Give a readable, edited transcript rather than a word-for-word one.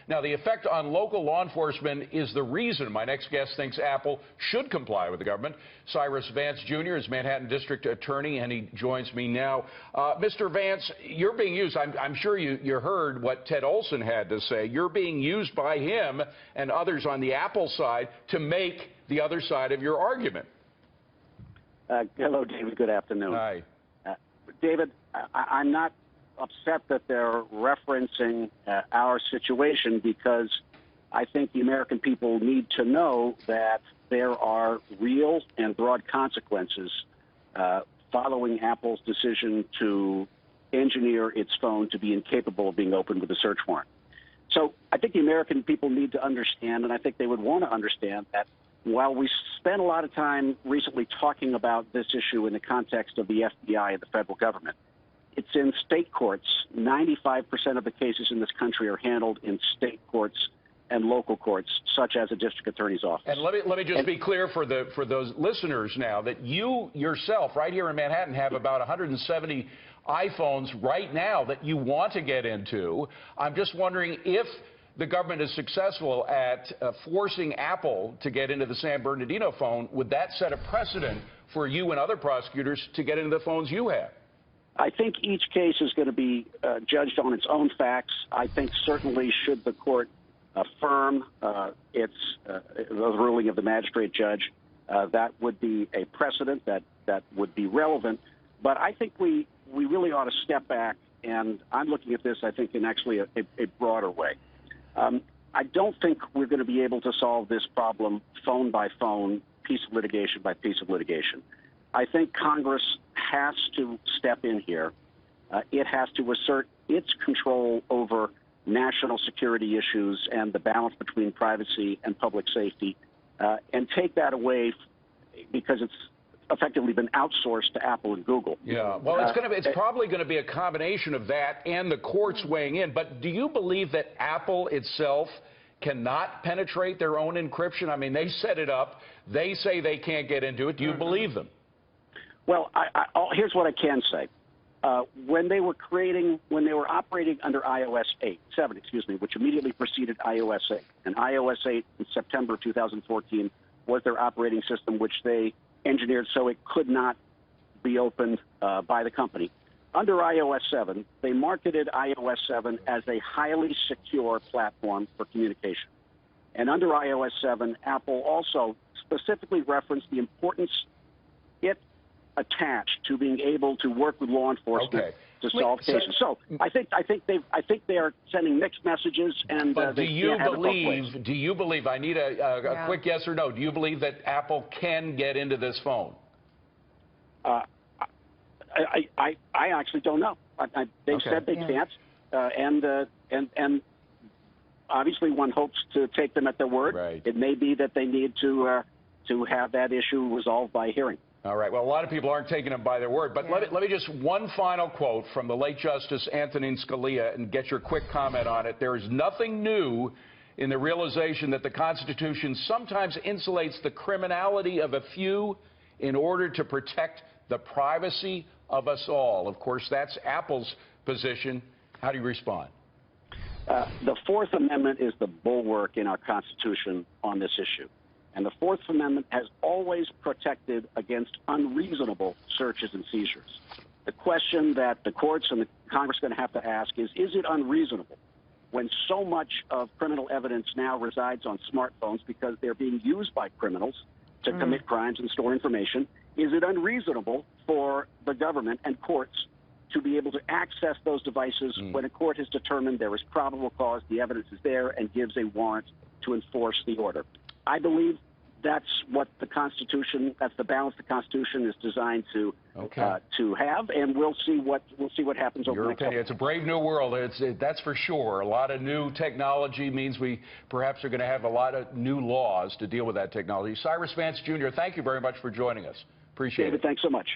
Now, the effect on local law enforcement is the reason my next guest thinks Apple should comply with the government. Cyrus Vance, Jr. is Manhattan District Attorney, and he joins me now. Mr. Vance, you're being used. I'm sure you heard what Ted Olson had to say. You're being used by him and others on the Apple side to make the other side of your argument. Hello, David. Good afternoon. Hi. David, I'm not upset that they're referencing our situation, because I think the American people need to know that there are real and broad consequences following Apple's decision to engineer its phone to be incapable of being opened with a search warrant. So I think the American people need to understand, and I think they would want to understand, that while we spent a lot of time recently talking about this issue in the context of the FBI and the federal government, it's in state courts. 95% of the cases in this country are handled in state courts and local courts, such as a district attorney's office. And let me just be clear for those listeners now that you yourself, right here in Manhattan, have about 170 iPhones right now that you want to get into. I'm just wondering if the government is successful at forcing Apple to get into the San Bernardino phone, would that set a precedent for you and other prosecutors to get into the phones you have? I think each case is going to be judged on its own facts. I think certainly should the court affirm the ruling of the magistrate judge, that would be a precedent that would be relevant. But I think we really ought to step back, and I'm looking at this, I think, in actually a broader way. I don't think we're going to be able to solve this problem phone by phone, piece of litigation by piece of litigation. I think Congress has to step in here. It has to assert its control over national security issues and the balance between privacy and public safety, and take that away, because it's effectively been outsourced to Apple and Google. Yeah, well, it's probably going to be a combination of that and the courts weighing in. But do you believe that Apple itself cannot penetrate their own encryption? I mean, they set it up. They say they can't get into it. Do you believe them? Well, here's what I can say. When they were operating under iOS 7, which immediately preceded iOS 8, and iOS 8 in September 2014 was their operating system, which they engineered so it could not be opened by the company. Under iOS 7, they marketed iOS 7 as a highly secure platform for communication. And under iOS 7, Apple also specifically referenced the importance it attached to being able to work with law enforcement to solve cases. So I think they are sending mixed messages, and but do you believe? I need a quick yes or no. Do you believe that Apple can get into this phone? I actually don't know. They've said they can't, and obviously one hopes to take them at their word. Right. It may be that they need to have that issue resolved by hearing. All right. Well, a lot of people aren't taking them by their word. But let me just one final quote from the late Justice Antonin Scalia and get your quick comment on it. There is nothing new in the realization that the Constitution sometimes insulates the criminality of a few in order to protect the privacy of us all. Of course, that's Apple's position. How do you respond? The Fourth Amendment is the bulwark in our Constitution on this issue. And the Fourth Amendment has always protected against unreasonable searches and seizures. The question that the courts and the Congress are going to have to ask is it unreasonable when so much of criminal evidence now resides on smartphones because they're being used by criminals to commit crimes and store information? Is it unreasonable for the government and courts to be able to access those devices when a court has determined there is probable cause, the evidence is there, and gives a warrant to enforce the order? I believe that's what the Constitution, that's the balance the Constitution is designed to have, and we'll see what happens over the next couple. It's a brave new world. That's for sure. A lot of new technology means we perhaps are going to have a lot of new laws to deal with that technology. Cyrus Vance, Jr., thank you very much for joining us. Appreciate it. David, thanks so much.